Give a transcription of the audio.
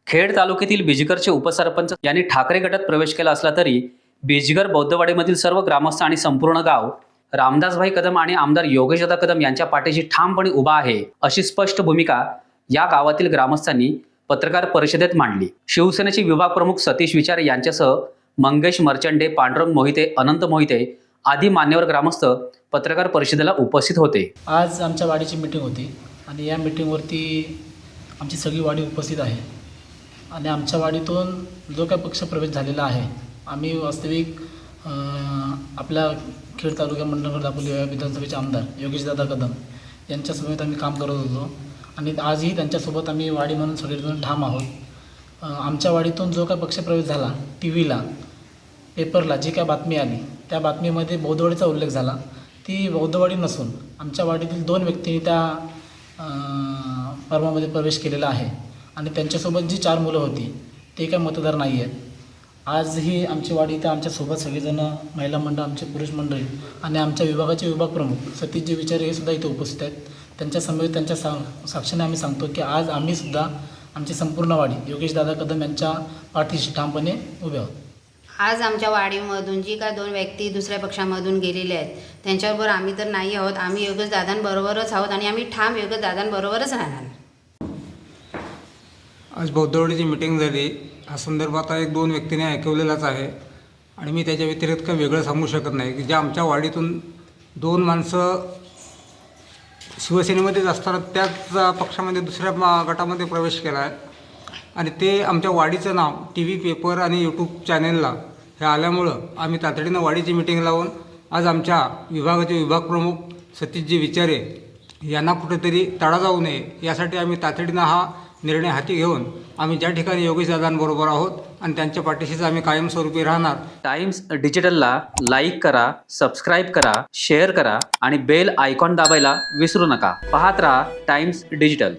खेड तालुक्यातील बिजगरचे उपसरपंच यांनी ठाकरे गटात प्रवेश केला असला तरी बिजगर बौद्धवाडीमधील सर्व ग्रामस्थ आणि संपूर्ण गाव रामदासभाई कदम आणि आमदार योगेशदादा कदम यांच्या पाठीशी ठामपणे उभा आहे, अशी स्पष्ट भूमिका या गावातील ग्रामस्थांनी पत्रकार परिषदेत मांडली। शिवसेनेचे विभाग प्रमुख सतीश विचारे यांच्यासह मंगेश मर्चंडे, पांडुरंग मोहिते, अनंत मोहिते आदी मान्यवर ग्रामस्थ पत्रकार परिषदेला उपस्थित होते। आज आमच्या वाडीची मीटिंग होती आणि या मीटिंगवरती आमची सगळी वाडी उपस्थित आहे आणि आमच्या वाडीतून जो काही पक्ष प्रवेश झालेला आहे, आम्ही वास्तविक आपल्या खेड तालुक्या मंडणगड दापोली विधानसभेचे आमदार योगेशदादा कदम यांच्यासमवेत आम्ही काम करत होतो आणि आजही त्यांच्यासोबत आम्ही वाडी म्हणून सगळेजण ठाम आहोत। आमच्या वाडीतून जो काही पक्ष प्रवेश झाला, टी व्हीला, पेपरला जी काय बातमी आली त्या बातमीमध्ये बौद्धवाडीचा उल्लेख झाला। ती बौद्धवाडी नसून आमच्या वाडीतील 2 व्यक्तींनी त्या फॉर्मामध्ये प्रवेश केलेला आहे आणि त्यांच्यासोबत जी 4 मुलं होती ते काही मतदार नाही आहेत। आजही आमची वाडी इथं आमच्यासोबत सगळेजण महिला मंडळ, आमचे पुरुष मंडळी आणि आमच्या विभागाचे विभाग प्रमुख सतीशजी विचारे हे सुद्धा इथे उपस्थित आहेत। त्यांच्यासमवेत त्यांच्या साक्षीने आम्ही सांगतो की आज आम्हीसुद्धा आमची संपूर्ण वाडी योगेशदादा कदम यांच्या पाठीशी ठामपणे उभे आहोत। आज आमच्या वाडीमधून जी काय 2 व्यक्ती दुसऱ्या पक्षामधून गेलेले आहेत त्यांच्याबरोबर आम्ही तर नाही आहोत। आम्ही योगेशदादांबरोबरच आहोत आणि आम्ही ठाम योगेशदादांबरोबरच राहणार। आज बौद्धवाडीची मीटिंग झाली, हा संदर्भात एक 2 व्यक्तीने ऐकवलेलाच आहे आणि मी त्याच्या व्यतिरिक्त काही वेगळं सांगू शकत नाही की ज्या आमच्या वाडीतून 2 माणसं शिवसेनेमध्येच असताना त्याच पक्षामध्ये दुसऱ्या गटामध्ये प्रवेश केला आहे आणि ते आमच्या वाडीचं नाव टी व्ही, पेपर आणि यूट्यूब चॅनेलला हे आल्यामुळं आम्ही तातडीनं वाडीची मीटिंग लावून आज आमच्या विभागाचे विभाग प्रमुख सतीशजी विचारे यांना कुठेतरी तडा जाऊ नये यासाठी आम्ही तातडीनं हा निर्णय हाती घेऊन आम्ही ज्या ठिकाणी योगेशदादांबरोबर आहोत आणि त्यांच्या पाठीशीच आम्ही कायमस्वरूपी राहणार। टाइम्स डिजिटलला लाईक करा, सबस्क्राईब करा, शेअर करा आणि बेल आयकॉन दाबायला विसरू नका। पाहत रहा टाइम्स डिजिटल।